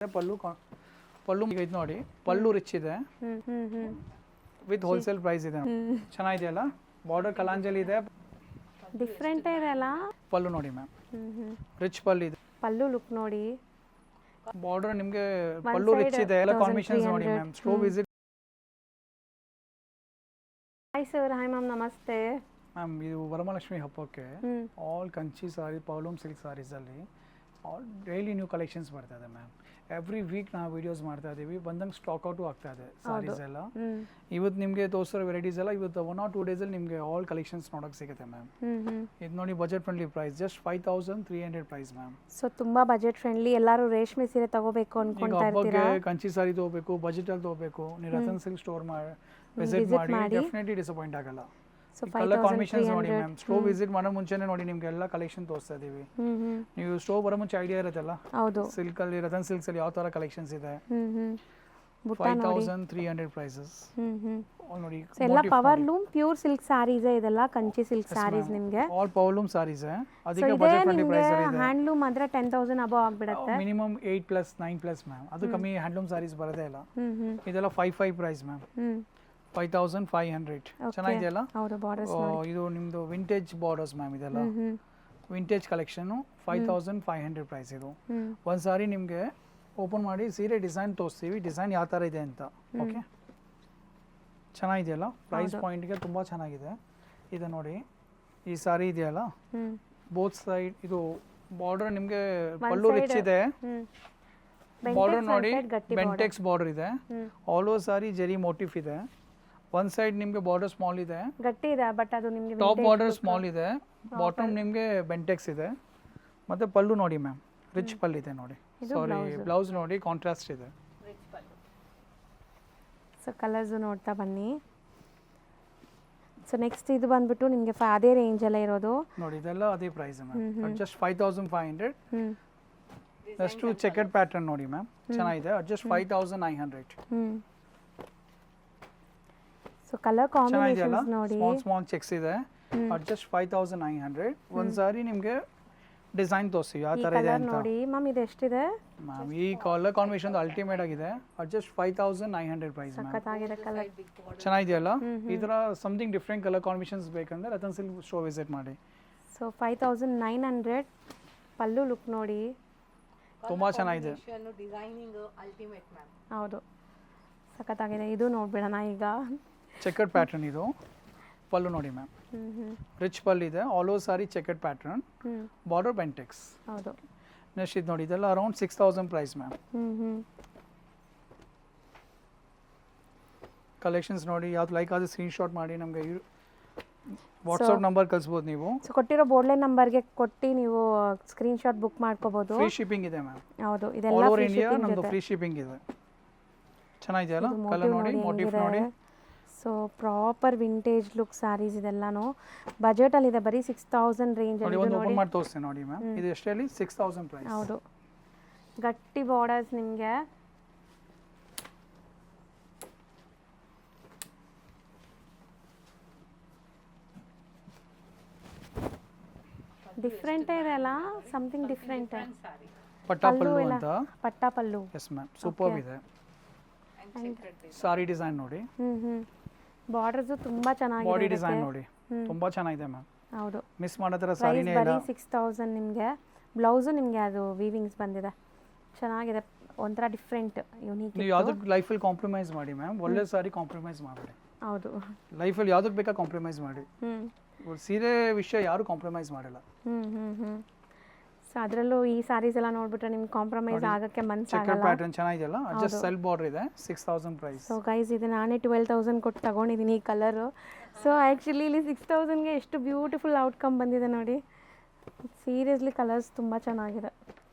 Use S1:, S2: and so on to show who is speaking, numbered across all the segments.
S1: ಪಲ್ಲು ಪಲ್ಲು ಇದು ನೋಡಿ, ಪಲ್ಲು ರಿಚ್ ಇದೆ ವಿತ್ ಹೋಲ್ಸೇಲ್ ಪ್ರೈಸ್ ಇದೆ. ಚೆನ್ನಾಗಿದೆಯಲ್ಲ, ಬಾರ್ಡರ್ ಕಲಾಂಜಲಿ ಇದೆ,
S2: ಡಿಫ್ರೆಂಟ್ ಇದೆ ಅಲ್ಲ.
S1: ಪಲ್ಲು ನೋಡಿ ಮ್ಯಾಮ್, ರಿಚ್ ಪಲ್ಲು ಇದೆ.
S2: ಪಲ್ಲು ಲುಕ್ ನೋಡಿ,
S1: ಬಾರ್ಡರ್ ನಿಮಗೆ ಪಲ್ಲು ರಿಚ್ ಇದೆ, ಎಲ್ಲ ಕಾಂಬಿನೇಷನ್ಸ್ ನೋಡಿ ma'am. Store visit.
S2: Hi sir. Hi ma'am, ನಮಸ್ತೆ
S1: ಮ್ಯಾಮ್. ಇದು ವರಮಹಾಲಕ್ಷ್ಮಿ ಹಬ್ಬಕ್ಕೆ all Kanchi sari, powerloom silk ಸಾರೀಸಲ್ಲಿ ಆಲ್ ಡೈಲಿ ನ್ಯೂ ಕಲೆಕ್ಷನ್ಸ್ ಬರ್ತಾ ಇದೆ ಮ್ಯಾಮ್. ಎವ್ರಿ ವೀಕ್ ನಾವು ವಿಡಿಯೋಸ್ ಮಾಡ್ತಾ ಇದ್ದೀವಿ, ಬಂದಂಗೆ ಸ್ಟಾಕ್ ಔಟು ಆಗ್ತಾ ಇದೆ ಸಾರೀಸ್ ಎಲ್ಲ. ಇವತ್ತು ನಿಮಗೆ ತೋರಿಸೋ ವೆರೈಟೀಸ್ ಎಲ್ಲ ಇವತ್ತು 1 or 2 ಡೇಸಲ್ಲಿ ನಿಮಗೆ ಆಲ್ ಕಲೆಕ್ಷನ್ಸ್ ನೋಡೋಕೆ ಸಿಗುತ್ತೆ ಮ್ಯಾಮ್. ಇದು ನೋಡಿ, budget friendly price, just 5300 price ma'am.
S2: So ತುಂಬಾ ಬಜೆಟ್ ಫ್ರೆಂಡ್ಲಿ. ಎಲ್ಲರೂ ರೇಷ್ಮೆ ಸೀರೆ ತಗೋಬೇಕು ಅನ್ಕೊಂತಾ ಇರ್ತೀರಾ,
S1: ಕಂಚಿ ಸಾರಿ ತಗೋಬೇಕು, ಬಜೆಟಲ್ಲಿ ತಗೋಬೇಕು, ನೀವು ರತನ್ ಸಿಲ್ಕ್ ಸ್ಟೋರ್ ವಿಸಿಟ್ ಮಾಡಿ, ಡೆಫಿನೆಟ್ಲಿ ಡಿಸಪಾಯಿಂಟ್ ಆಗಲ್ಲ. ಕಲರ್ ಕಾಂಬಿನೇಷನ್ಸ್ ನೋಡಿ ಮ್ಯಾಮ್. ಸ್ಟೋರ್ ವಿಸಿಟ್ ಮಾಡೋ ಮುಂಚೆನೇ ನೋಡಿ ನಿಮ್ಗೆ ಎಲ್ಲ ಕಲೆಕ್ಷನ್ ತೋರಿಸ್ತಾ ಇದೀವಿ. ನೀವು ಸ್ಟೋರ್ ಬರೋ ಮುಂಚೆ ಐಡಿಯಾ ಇರುತ್ತಲ್ಲ, ಸಿಲ್ಕ್ ಅಲ್ಲಿ, ರತನ್ ಸಿಲ್ಕ್ಸ್ ಅಲ್ಲಿ ಯಾವ ತರ ಕಲೆಕ್ಷನ್ಸ್ ಇದೆ. 5300 ಪ್ರೈಸಸ್ ನೋಡಿ.
S2: ಎಲ್ಲ power loom pure silk saris ಇದೆಲ್ಲ, ಕಂಚಿ ಸಿಲ್ಕ್ ಸಾರೀಸ್ ನಿಮಗೆ
S1: ಆಲ್ ಪವರ್ ಲೂಮ್ ಸಾರೀಸ್. ಅದಕ್ಕೆ ಬಜೆಟ್ ಫ್ರೆಂಡ್ಲಿ ಪ್ರೈಸ್ ಇದೆ.
S2: ಹ್ಯಾಂಡ್ಲೂಮ್ ಆದ್ರೆ 10000 ಅಬೌವ್ ಆಗ್ಬಿಡುತ್ತೆ,
S1: ಮಿನಿಮಮ್ 8+ 9+ ಮ್ಯಾಮ್. ಅದು ಕಮ್ಮಿ ಹ್ಯಾಂಡ್ಲೂಮ್ ಸಾರೀಸ್ ಬರೋದೇ ಇಲ್ಲ. ಇದೆಲ್ಲ 55 ಪ್ರೈಸ್ ಮ್ಯಾಮ್. 5500. ಚೆನ್ನಾಗಿದೆಯಲ್ಲ. ಇದು ನಿಮ್ದು ವಿಂಟೇಜ್ ಬಾರ್ಡರ್ಸ್ ಮ್ಯಾಮ್. ಇದೆಲ್ಲ ವಿಂಟೇಜ್ ಕಲೆಕ್ಷನ್. 5500 ಪ್ರೈಸ್. ಇದು ಒಂದು ಸಾರಿ ನಿಮಗೆ ಓಪನ್ ಮಾಡಿ ಸೀರೆ ಡಿಸೈನ್ ತೋರಿಸ್ತೀವಿ, ಡಿಸೈನ್ ಯಾವ ಥರ ಇದೆ ಅಂತ. ಓಕೆ, ಚೆನ್ನಾಗಿದೆಯಲ್ಲ, ಪ್ರೈಸ್ ಪಾಯಿಂಟ್ಗೆ ತುಂಬ ಚೆನ್ನಾಗಿದೆ. ಇದು ನೋಡಿ, ಈ ಸಾರಿ ಇದೆಯಲ್ಲ, ಬೋತ್ ಸೈಡ್ ಇದು ಬಾರ್ಡರ್ ನಿಮಗೆ ಪಲ್ಲು ರಿಚ್ ಇದೆ. ಬಾರ್ಡರ್ ನೋಡಿ, ಬೆಂಟೆಕ್ಸ್ ಬಾರ್ಡರ್ ಇದೆ. ಆಲ್ ಓವರ್ ಸಾರಿ ಜೆರಿ ಮೋಟಿಫ್ ಇದೆ. ಒಂದ್ ಸೈಡ್ ನಿಮಗೆ ಬಾರ್ಡರ್ ಸ್ಮಾಲ್ ಇದೆ,
S2: ಗಟ್ಟಿ ಇದೆ, ಬಟ್ ಅದು ನಿಮಗೆ
S1: ಟಾಪ್ ಬಾರ್ಡರ್ ಸ್ಮಾಲ್ ಇದೆ, ಬಾಟಮ್ ನಿಮಗೆ ಬೆಂಟೆಕ್ಸ್ ಇದೆ. ಮತ್ತೆ ಪಲ್ಲು ನೋಡಿ ಮ್ಯಾಮ್, ರಿಚ್ ಪಲ್ಲು ಇದೆ ನೋಡಿ. ಸಾರಿ, ಬ್ಲೌಸ್ ನೋಡಿ, ಕಾಂಟ್ರಾಸ್ಟ್ ಇದೆ.
S2: ಸೊ ಕಲರ್ಸ್ ನೋಡ್ತಾ ಬನ್ನಿ. ಸೊ ನೆಕ್ಸ್ಟ್ ಇದು ಬಂದ್ಬಿಟ್ಟು ನಿಮಗೆ ಅದೇ ರೇಂಜ್ ಎಲ್ಲ ಇರೋದು
S1: ನೋಡಿ. ಇದೆಲ್ಲ ಅದೇ price ma'am, just 5500. Next checkered pattern ನೋಡಿ ಮ್ಯಾಮ್, ಚೆನ್ನಾಗಿದೆ, ಜಸ್ಟ್ 5900.
S2: ಸೊ ಕಲರ್ ಕಾಂಬಿನೇಷನ್ಸ್ ನೋಡಿ,
S1: ಸ್ಮಾಲ್ ಚೆಕ್ಸ್ ಇದೆ, ಜಸ್ಟ್ 5900. ಒಂದು ಸಾರಿ ನಿಮಗೆ ಡಿಸೈನ್ ತೋರಿಸ್ತೀವಿ ಯಾವ ತರ ಇದೆ ಅಂತ
S2: ನೋಡಿ ಮ್ಯಾಮ್. ಇದು ಎಷ್ಟಿದೆ
S1: ಮ್ಯಾಮ್? ಈ ಕಲರ್ ಕಾಂಬಿನೇಷನ್ ಅಲ್ಟಿಮೇಟ್ ಆಗಿದೆ, ಜಸ್ಟ್ 5900 ಪ್ರೈಸ್ ಮ್ಯಾಮ್.
S2: ಸಖತ್ತಾಗಿದೆ ಕಲರ್,
S1: ಚೆನ್ನಾಗಿದೆಯಲ್ಲ. ಈ ತರ ಸಮಥಿಂಗ್ ಡಿಫ್ರೆಂಟ್ ಕಲರ್ ಕಾಂಬಿನೇಷನ್ಸ್ ಬೇಕಂದ್ರೆ ರತನ್ ಸಿಲ್ಕ್ ಸ್ಟೋರ್ ವಿಸಿಟ್ ಮಾಡಿ.
S2: ಸೊ 5900. ಪಲ್ಲು ಲುಕ್ ನೋಡಿ,
S1: ತುಂಬಾ ಚೆನ್ನಾಗಿದೆ.
S2: ಹೌದು, ಸಖತ್ತಾಗಿದೆ. ಇದು ನೋಡ್ಬಿಡೋಣ ಈಗ.
S1: ಚೆಕರ್ಡ್ ಪ್ಯಾಟರ್ನ್ ಇದು ಪಲ್ಲು ನೋಡಿ ಮ್ಯಾಮ್, ರಿಚ್ ಪಲ್ಲು ಇದೆ. ಆಲ್ ಓವರ್ ಸಾರಿ ಚೆಕರ್ಡ್ ಪ್ಯಾಟರ್ನ್, ಬಾರ್ಡರ್ ಬೆಂಟೆಕ್ಸ್.
S2: ಹೌದು.
S1: ನೆಕ್ಸ್ಟ್ ಇದು ನೋಡಿ, ಇದೆಲ್ಲ ಅರೌಂಡ್ 6000 ಪ್ರೈಸ್ ಮ್ಯಾಮ್. ಕಲೆಕ್ಷನ್ಸ್ ನೋಡಿ, ಯಾವ್ದು ಲೈಕ್ ಆದ್ರೆ ಸ್ಕ್ರೀನ್ ಶಾಟ್ ಮಾಡಿ ನಮಗೆ ವಾಟ್ಸ್ಆಪ್ ನಂಬರ್ ಕಳಿಸ್ಬೋದು ನೀವು.
S2: ಸೊ ಕೊಟ್ಟಿರೋ ಬೋರ್ಡ್ಲೈನ್ ನಂಬರ್ಗೆ ಕೊಟ್ಟು ನೀವು ಸ್ಕ್ರೀನ್ ಶಾಟ್ ಬುಕ್ ಮಾಡ್ಕೋಬಹುದು.
S1: ಫ್ರೀ ಶಿಪ್ಪಿಂಗ್ ಇದೆ ಮ್ಯಾಮ್.
S2: ಹೌದು, ಇದೆಲ್ಲ
S1: ಆಲ್ ಓವರ್ ಇಂಡಿಯಾ ನಮ್ದು ಫ್ರೀ ಶಿಪ್ಪಿಂಗ್ ಇದೆ. ಚೆನ್ನಾಗಿದೆಯಲ್ಲ, ಕಲರ್ ನೋಡಿ, ಮೋಟಿಫ್ ನೋಡಿ.
S2: So proper vintage look saris ಇದೆಲ್ಲಾನು ಬಜೆಟಲ್ಲಿ ಇದೆ, ಬರೀ 6000 ರೇಂಜ್ ಅಲ್ಲಿ.
S1: ಒಂದು ಓಪನ್ ಮಾಡಿ ತೋರಿಸ್ತೀನಿ ನೋಡಿ ಮ್ಯಾಮ್. ಇದು ಎಷ್ಟಲ್ಲಿ? 6000 ಪ್ರೈಸ್.
S2: ಹೌದು, ಗಟ್ಟಿ ಬಾರ್ಡರ್ಸ್ ನಿಮಗೆ. ಡಿಫ್ರೆಂಟ್ ಇದೆ ಅಲ್ಲ, ಸಮಥಿಂಗ್ ಡಿಫ್ರೆಂಟ್.
S1: ಪಟ್ಟಾ ಪಲ್ಲು ಅಂತ.
S2: ಪಟ್ಟಾ ಪಲ್ಲು.
S1: ಎಸ್ ಮ್ಯಾಮ್, ಸೂಪರ್ ಇದೆ. ಸಾರಿ ಡಿಸೈನ್ ನೋಡಿ,
S2: ಬಾರ್ಡರ್ಸ್ ತುಂಬಾ ಚೆನ್ನಾಗಿದೆ.
S1: ಬಾಡಿ ಡಿಸೈನ್ ನೋಡಿ, ತುಂಬಾ ಚೆನ್ನಾಗಿದೆ ಮ್ಯಾಮ್.
S2: ಹೌದು,
S1: ಮಿಸ್ ಮಾಡತರ ಸಾರಿನೇ ಇಲ್ಲ.
S2: ಬರೀ 6000 ನಿಮಗೆ. ಬ್ಲೌಸ್ ನಿಮಗೆ ಅದು ವೀವಿಂಗ್ಸ್ ಬಂದಿದೆ, ಚೆನ್ನಾಗಿದೆ, ಒಂಥರ ಡಿಫ್ರೆಂಟ್, ಯೂನಿಕ್.
S1: ನೀವು ಯಾವುದಕ್ಕೆ ಲೈಫಲ್ಲಿ ಕಾಂಪ್ರಮೈಸ್ ಮಾಡಿ ಮ್ಯಾಮ್, ಒಳ್ಳೆ ಸಾರಿ ಕಾಂಪ್ರಮೈಸ್ ಮಾಡಬೇಡಿ.
S2: ಹೌದು,
S1: ಲೈಫಲ್ಲಿ ಯಾವುದಕ್ಕೆ ಬೇಕಾ ಕಾಂಪ್ರಮೈಸ್ ಮಾಡಿ. ಸೀರೆ ವಿಷಯ ಯಾರು ಕಾಂಪ್ರಮೈಸ್ ಮಾಡಲ್ಲ.
S2: ಸೊ ಅದರಲ್ಲೂ ಈ ಸಾರೀಸ್ ಎಲ್ಲ ನೋಡ್ಬಿಟ್ರೆ ನಿಮ್ಗೆ ಕಾಂಪ್ರಮೈಸ್ ಆಗಕ್ಕೆ ಮನಸ್ಸಾಗಲ್ಲ.
S1: ಚೆಕರ್ ಪ್ಯಾಟರ್ನ್ ಚೆನ್ನಾಗಿದೆಯಲ್ಲ, ಜಸ್ಟ್ ಸೆಲ್ಫ್ ಬಾರ್ಡರ್ ಇದೆ, 6000 ಪ್ರೈಸ್.
S2: ಸೊ ಗೈಸ್, ಇದು ನಾನೇ 12000 ಕೊಟ್ಟು ತಗೊಂಡಿದ್ದೀನಿ ಈ ಕಲರು. ಸೊ ಆ್ಯಕ್ಚುಲಿ ಇಲ್ಲಿ 6000ಗೆ ಎಷ್ಟು ಬ್ಯೂಟಿಫುಲ್ ಔಟ್ಕಮ್ ಬಂದಿದೆ ನೋಡಿ. ಸೀರಿಯಸ್ಲಿ ಕಲರ್ಸ್ ತುಂಬ ಚೆನ್ನಾಗಿದೆ,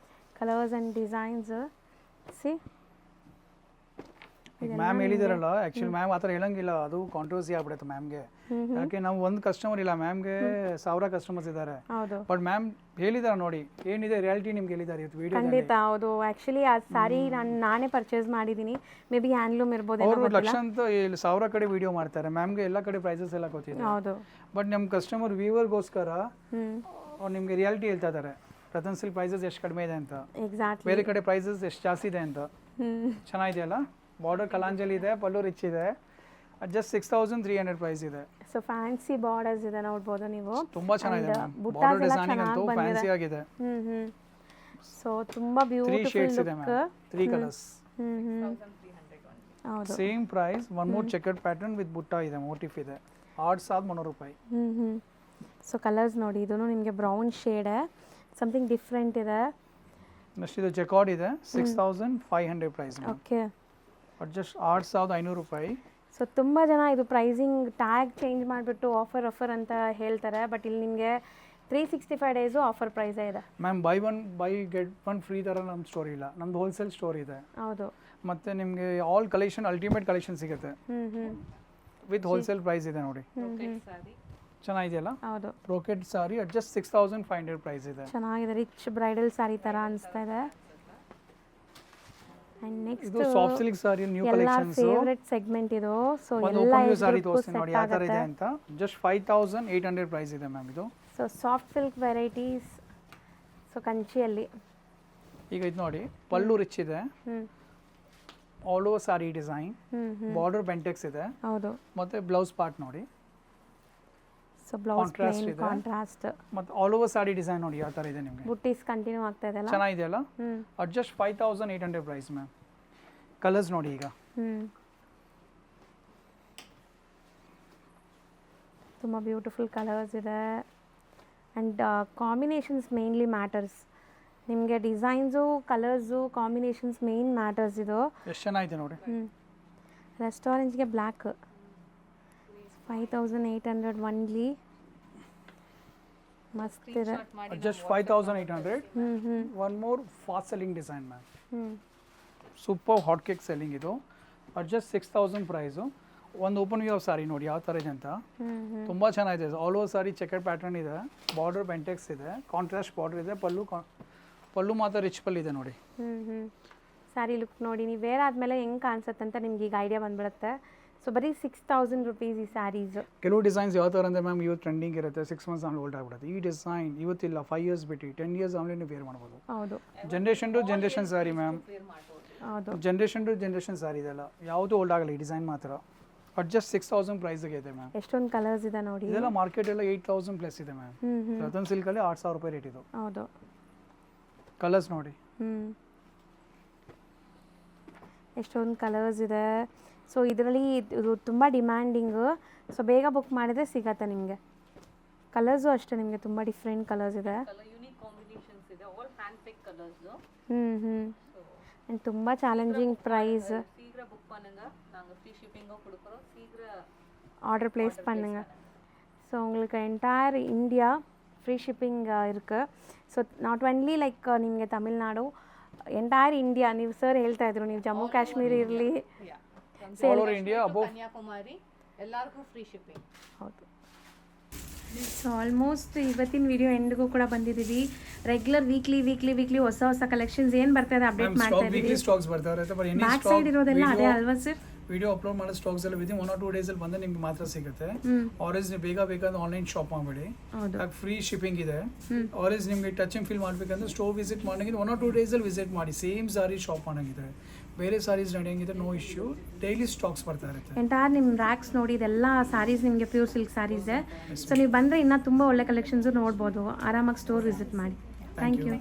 S2: ಕಲರ್ಸ್ ಆ್ಯಂಡ್ ಡಿಸೈನ್ಸ್. ಸಿ
S1: ಮ್ಯಾಮ್ ಹೇಳಿದಾರಲ್ಲ, ಆಕ್ಚುಲಿ ಮ್ಯಾಮ್ ಆ ಥರ ಹೇಳಂಗಿಲ್ಲ, ಅದು ಕಾಂಟ್ರವರ್ಸಿ ಆಗ್ಬಿಡುತ್ತೆ ಮ್ಯಾಮ್ಗೆ. ಯಾಕೆ ನಾವು ಒಂದು ಕಸ್ಟಮರ್ ಇಲ್ಲ, ಮ್ಯಾಮ್ಗೆ 1000 ಕಸ್ಟಮರ್ಸ್ ಇದ್ದಾರೆ. ಬಟ್ ಮ್ಯಾಮ್ ಹೇಳಿದಾರೆ ನೋಡಿ, ಏನಿದೆ ರಿಯಾಲಿಟಿ ನಿಮ್ಗೆ ಹೇಳಿದ್ದಾರೆ ಇವತ್ತು ವಿಡಿಯೋ.
S2: ಖಂಡಿತ ಹೌದು. ಆ್ಯಕ್ಚುಲಿ ಆ ಸಾರಿ ನಾನೇ ಪರ್ಚೇಸ್ ಮಾಡಿದ್ದೀನಿ, ಮೇ ಬಿ ಹ್ಯಾಂಡ್ಲೂಮ್ ಇರ್ಬೋದು.
S1: ಅವರು ಲಕ್ಷಾಂತ 1000 ಕಡೆ ವಿಡಿಯೋ ಮಾಡ್ತಾರೆ, ಮ್ಯಾಮ್ಗೆ ಎಲ್ಲ ಕಡೆ ಪ್ರೈಸಸ್ ಎಲ್ಲ ಗೊತ್ತಿದೆ.
S2: ಹೌದು,
S1: ಬಟ್ ನಮ್ಮ ಕಸ್ಟಮರ್ ವ್ಯೂವರ್ಗೋಸ್ಕರ ಅವ್ರು ನಿಮಗೆ ರಿಯಾಲಿಟಿ ಹೇಳ್ತಾ ಇದ್ದಾರೆ. ರತನ್ ಸಿಲ್ಕ್ ಪ್ರೈಸಸ್ ಎಷ್ಟು ಕಡಿಮೆ ಇದೆ ಅಂತ,
S2: ಎಕ್ಸಾಕ್ಟ್ಲಿ.
S1: ಬೇರೆ ಕಡೆ ಪ್ರೈಸಸ್ ಎಷ್ಟು ಜಾಸ್ತಿ ಇದೆ ಅಂತ.
S2: ಹ್ಞೂ
S1: ಚೆನ್ನಾಗಿದೆಯಲ್ಲ, ಬಾರ್ಡರ್ ಕಲಾಂಜಲಿ ಇದೆ, ಪಲ್ಲು ರಿಚ್ ಇದೆ, ಜಸ್ಟ್ 6300 ಪ್ರೈಸ್ ಇದೆ.
S2: ಸೊ ಫ್ಯಾನ್ಸಿ ಬಾರ್ಡರ್ಸ್ ಇದೆ ನೋಡ್ಬೋದು ನೀವು.
S1: ತುಂಬಾ ಚೆನ್ನಾಗಿದೆ
S2: And
S1: ಮ್ಯಾಮ್,
S2: ಬುಟ್ಟಾಸ್
S1: ಬಾರ್ಡರ್
S2: ಎಲ್ಲ
S1: ಡಿಸೈನಿಂಗ್ ಅಂತೂ
S2: ಚೆನ್ನಾಗ್ ಬಂದಿದೆ.
S1: ಫ್ಯಾನ್ಸಿ ಆಗಿದೆ.
S2: ಹ್ಞೂ ಸೊ ತುಂಬ
S1: 3
S2: ಬ್ಯೂಟಿಫುಲ್
S1: ಶೇಡ್ಸ್ ಇದೆ
S2: ಲುಕ್.
S1: Ma'am, 3 colours.
S2: ಹೌದು.
S1: Same price, one more checkered pattern with ಬುಟ್ಟ ಇದೆ, ಮೋಟಿಫ್ ಇದೆ, 6300 ರೂಪಾಯಿ.
S2: ಸೊ ಕಲರ್ಸ್ ನೋಡಿ, ಇದೂ ನಿಮಗೆ ಬ್ರೌನ್ ಶೇಡ್, ಸಮಥಿಂಗ್ ಡಿಫ್ರೆಂಟ್ ಇದೆ.
S1: ನೆಕ್ಸ್ಟ್ ಇದು ಚೆಕಾರ್ಡ್ ಇದೆ, 6500 ಪ್ರೈಸ್.
S2: ಓಕೆ,
S1: ಜಸ್ಟ್ 6500 ರೂಪಾಯಿ.
S2: ಸೊ ತುಂಬ ಜನ ಇದು ಪ್ರೈಸಿಂಗ್ ಟ್ಯಾಗ್ ಚೇಂಜ್ ಮಾಡಿಬಿಟ್ಟು ಆಫರ್ ಅಂತ ಹೇಳ್ತಾರೆ, ಬಟ್ ಇಲ್ಲಿ ನಿಮಗೆ 365 ಡೇಸು ಆಫರ್ ಪ್ರೈಸೇ ಇದೆ.
S1: Ma'am by get one free ಥರ ನಮ್ಮ ಸ್ಟೋರ್ ಇಲ್ಲ, ನಮ್ದು ಹೋಲ್ಸೇಲ್ ಸ್ಟೋರ್ ಇದೆ.
S2: ಹೌದು.
S1: ಮತ್ತು ನಿಮಗೆ ಆಲ್ ಕಲೆಕ್ಷನ್ ಅಲ್ಟಿಮೇಟ್ ಕಲೆಕ್ಷನ್ ಸಿಗುತ್ತೆ ವಿತ್ ಹೋಲ್ಸೇಲ್ ಪ್ರೈಸ್ ಇದೆ ನೋಡಿ. ಚೆನ್ನಾಗಿದೆಯಲ್ಲ,
S2: ಹೌದು.
S1: ಬ್ರೋಕೆಟ್ ಸಾರಿ ಜಸ್ಟ್ 6500 ಪ್ರೈಸ್ ಇದೆ.
S2: ಚೆನ್ನಾಗಿದೆ, ರಿಚ್ ಬ್ರೈಡಲ್ ಸಾರಿ ಥರ ಅನಿಸ್ತಾ ಇದೆ. ಆ್ಯಂಡ್ ನೆಕ್ಸ್ಟ್
S1: ಇದು ಸಾಫ್ಟ್ ಸಿಲ್ಕ್ ಸಾರಿ ನ್ಯೂ
S2: ಎಲ್ಲ
S1: ಕಲೆಕ್ಷನ್ಸ್.
S2: ಫೇವ್ರೆಟ್ ಸೆಗ್ಮೆಂಟ್ ಇದು. ಸೊ
S1: ಒಂದು
S2: ಎಲ್ಲ
S1: ಓಪನ್ ವ್ಯೂ ಸಾರಿ
S2: ಎಲ್ರಿಗೂ
S1: ತೋರಿಸ್ತೀನಿ ನೋಡಿ
S2: ಸೆಟ್
S1: ಯಾವ ಥರ ಇದೆ
S2: ಆಗುತ್ತೆ.
S1: ಅಂತ. ಜಸ್ಟ್ 5800 ಪ್ರೈಸ್ ಇದೆ ಮ್ಯಾಮ್ ಇದು.
S2: So soft silk varieties, so ಕಂಚಿಯಲ್ಲಿ.
S1: ಈಗ ಇದು ನೋಡಿ, ಪಲ್ಲು ರಿಚ್ ಇದೆ,
S2: ಹ್ಞೂ
S1: ಆಲ್ ಓವರ್ ಸಾರಿ ಡಿಸೈನ್,
S2: ಹ್ಞೂ
S1: ಬಾರ್ಡರ್ ಬೆಂಟೆಕ್ಸ್ ಇದೆ,
S2: ಹೌದು.
S1: ಮತ್ತೆ ಬ್ಲೌಸ್ ಪಾರ್ಟ್ ನೋಡಿ,
S2: ಸೊ ಬ್ಲೌಸ್
S1: Contrast
S2: ಪ್ಲೇನ್
S1: ಇದೆ.
S2: ಕಾಂಟ್ರಾಸ್ಟ್,
S1: ಮತ್ತೆ ಆಲ್ ಓವರ್ ಸಾರಿ ಡಿಸೈನ್ ನೋಡಿ ಯಾವ ಥರ ಇದೆ ನಿಮಗೆ.
S2: ಬುಟ್ಟೀಸ್ ಕಂಟಿನ್ಯೂ ಆಗ್ತಾ ಇದೆಲ್ಲ.
S1: ಚೆನ್ನಾಗಿದೆಯಲ್ಲ,
S2: ಹ್ಞೂ
S1: ಜಸ್ಟ್ 5800 ಪ್ರೈಸ್ ಮ್ಯಾಮ್. ಕಲರ್ಸ್ ನೋಡಿ ಈಗ,
S2: ಹ್ಞೂ ತುಂಬ ಬ್ಯೂಟಿಫುಲ್ ಕಲರ್ಸ್ ಇದೆ. And combinations mainly matters. ನಿಮಗೆ designs, colours, combinations main matters ಇದು.
S1: ಎಷ್ಟು ಚೆನ್ನಾಗಿದೆ ನೋಡಿ.
S2: ರೆಸ್ಟೋರೆಂಟ್ಗೆ ಬ್ಲ್ಯಾಕ್ 5800 ಒನ್ಲಿ, ಮಸ್ತ್ ಇದೆ.
S1: ಜಸ್ಟ್ 5800.
S2: ಹ್ಞೂ
S1: one more fast selling design ma'am,
S2: ಹ್ಞೂ
S1: ಸೂಪರ್ ಹಾಟ್ ಕೇಕ್ ಸೆಲ್ಲಿಂಗ್ ಇದು. Just 6000 price. ಒಂದು ಓಪನ್ ವ್ಯೂ ಆಫ್ ಸಾರಿ ನೋಡಿ ಯಾವ ಥರ ಇದೆ ಅಂತ, ತುಂಬ ಚೆನ್ನಾಗಿದೆ. ಆಲ್ ಓವರ್ ಸಾರಿ ಚೆಕರ್ ಪ್ಯಾಟರ್ನ್ ಇದೆ, ಬಾರ್ಡರ್ ಬೆಂಟೆಕ್ಸ್ ಇದೆ, ಕಾಂಟ್ರಾಸ್ಟ್ ಬಾರ್ಡರ್ ಇದೆ, ಪಲ್ಲು ಮಾತ್ರ ರಿಚ್ ಪಲ್ಲು ಇದೆ ನೋಡಿ.
S2: ಸ್ಯಾರಿ ಲುಕ್ ನೋಡಿ, ನೀವು ವೇರ್ ಆದಮೇಲೆ ಹೆಂಗೆ ಕಾಣಿಸುತ್ತೆ ಅಂತ ನಿಮ್ಗೆ ಈಗ ಐಡಿಯಾ ಬಂದ್ಬಿಡುತ್ತೆ. ಸೊ ಬರೀ 6000 ರುಪೀಸ್ ಈ ಸ್ಯಾರೀಸು.
S1: ಕೆಲವು ಡಿಸೈನ್ಸ್ ಯಾವ ಥರ ಅಂದರೆ ಮ್ಯಾಮ್, ಇವತ್ತು ಟ್ರೆಂಡಿಂಗ್ ಇರುತ್ತೆ, 6 ಮಂತ್ಸ್ ಆಮೇಲೆ ಓಲ್ಡ್ ಆಗಿಬಿಡುತ್ತೆ. ಈ ಡಿಸೈನ್ ಇವತ್ತಿಲ್ಲ, 5 ಇಯರ್ಸ್ ಬಿಟ್ಟು 10 ಇಯರ್ಸ್ ಆಮೇಲೆ ನೀವು ವೇರ್ ಮಾಡ್ಬೋದು.
S2: ಹೌದು,
S1: generation to generation sari ma'am,
S2: ಹೌದು.
S1: ಜನ್ರೇಷನ್ ಟು ಜನ್ರೇಷನ್ ಸಾರಿ ಇದೆಲ್ಲ, ಯಾವುದು ಓಲ್ಡ್ ಆಗಲ್ಲ ಈ ಡಿಸೈನ್ ಮಾತ್ರ. ಜಸ್ಟ್ 6000 ಪ್ರೈಸ್ಗೆ ಇದೆ ಮ್ಯಾಮ್.
S2: ಎಷ್ಟೊಂದು ಕಲರ್ಸ್ ಇದೆ ನೋಡಿ.
S1: ಇದೆಲ್ಲ ಮಾರ್ಕೆಟ್ ಎಲ್ಲ 8000 ಪ್ಲಸ್ ಇದೆ ಮ್ಯಾಮ್. ರತನ್ ಸಿಲ್ಕಲ್ಲಿ 8000 ರೂಪಾಯಿ ರೇಟ್ ಇದು.
S2: ಹೌದು.
S1: ಕಲರ್ಸ್ ನೋಡಿ.
S2: ಎಷ್ಟೊಂದು ಕಲರ್ಸ್ ಇದೆ. ಸೊ ಇದರಲ್ಲಿ ಇದು ತುಂಬ ಡಿಮ್ಯಾಂಡಿಂಗು. ಸೊ ಬೇಗ ಬುಕ್ ಮಾಡಿದರೆ ಸಿಗತ್ತೆ ನಿಮಗೆ. ಕಲರ್ಸು ಅಷ್ಟೇ, ನಿಮಗೆ ತುಂಬ ಡಿಫ್ರೆಂಟ್ ಕಲರ್ಸ್ ಇದೆ. ಆ್ಯಂಡ್ ತುಂಬ ಚಾಲೆಂಜಿಂಗ್ ಪ್ರೈಸ್. ஆர்டர் ப்ளேஸ் பண்ணுங்கள். ஸோ உங்களுக்கு என்டையர் இந்தியா ஃப்ரீ ஷிப்பிங் இருக்குது. ಸೊ ನಾಟ್ ಒನ್ಲಿ ಲೈಕ್ ನಿಮಗೆ ತಮಿಳ್ನಾಡು, ಎಂಟೈರ್ ಇಂಡಿಯಾ. ನೀವು ಸರ್ ಹೇಳ್ತಾ ಇದ್ರು, ನೀವು ಜಮ್ಮು ಕಾಶ್ಮೀರ ಇರಲಿ,
S3: ಕನ್ಯಾಕುಮಾರಿ ಎಲ್ಲರಿಗೂ ಫ್ರೀ ಶಿಪ್ಪಿಂಗ್.
S2: ಹೌದು. ಸೊ ಆಲ್ಮೋಸ್ಟ್ ಇವತ್ತಿನ ವಿಡಿಯೋ ಎಂಡ್ಗೂ ಕೂಡ ಬಂದಿದ್ದೀವಿ. ರೆಗ್ಯುಲರ್ ವೀಕ್ಲಿ ಹೊಸ ಕಲೆಕ್ಷನ್ಸ್ ಏನು ಬರ್ತಾ ಇದೆ ಅಪ್ಡೇಟ್ ಮಾಡ್ತಾ ಇದ್ದೀವಿ. ಬ್ಯಾಕ್ ಸೈಡ್ ಇರೋದೆಲ್ಲ ಅದೇ ಅಲ್ವಾ ಸರ್?
S1: ವಿಡಿಯೋ ಅಪ್ಲೋಡ್ ಮಾಡೋ ಸ್ಟಾಕ್ಸ್ ಎಲ್ಲ ವಿದಿನ್ 1 or 2 ಡೇಸ್ ಅಲ್ಲಿ ಬಂದ್ರೆ ನಿಮ್ಗೆ ಮಾತ್ರ ಸಿಗುತ್ತೆ. ಆರೆಂಜ್ ನೀವು ಬೇಗ ಬೇಕಂದ್ರೆ ಆನ್ಲೈನ್ ಶಾಪ್ ಮಾಡಬೇಡಿ, ಫ್ರೀ ಶಿಪ್ಪಿಂಗ್ ಇದೆ. ಆರೆಂಜ್ ನಿಮಗೆ ಟಚಿಂಗ್ ಫೀಲ್ ಮಾಡಬೇಕಂದ್ರೆ ಸ್ಟೋರ್ ವಿಸಿಟ್ ಮಾಡಂಗಿದ್ರೆ 1 or 2 ಡೇಸ್ ಅಲ್ಲಿ ವಿಸಿಟ್ ಮಾಡಿ, ಸೇಮ್ ಸಾರಿ ಶಾಪ್ ಮಾಡಂಗಿದೆ. ಬೇರೆ ಸಾರೀಸ್ ನಡೆಯಂಗಿದ್ರೆ ನೋ ಇಶ್ಯೂ, ಡೈಲಿ ಸ್ಟಾಕ್ಸ್ ಬರ್ತಾ ಇರುತ್ತೆ.
S2: ಎಂಟೈರ್ ನಿಮ್ಮ ರ್ಯಾಕ್ಸ್ ನೋಡಿ, ಇದೆಲ್ಲ ಸಾರೀಸ್ ನಿಮಗೆ ಪ್ಯೂರ್ ಸಿಲ್ಕ್ ಸಾರೀಸೇ. ಸೊ ನೀವು ಬಂದರೆ ಇನ್ನೂ ತುಂಬ ಒಳ್ಳೆ ಕಲೆಕ್ಷನ್ಸು ನೋಡ್ಬೋದು. ಆರಾಮಾಗಿ ಸ್ಟೋರ್ ವಿಸಿಟ್ ಮಾಡಿ. Thank you.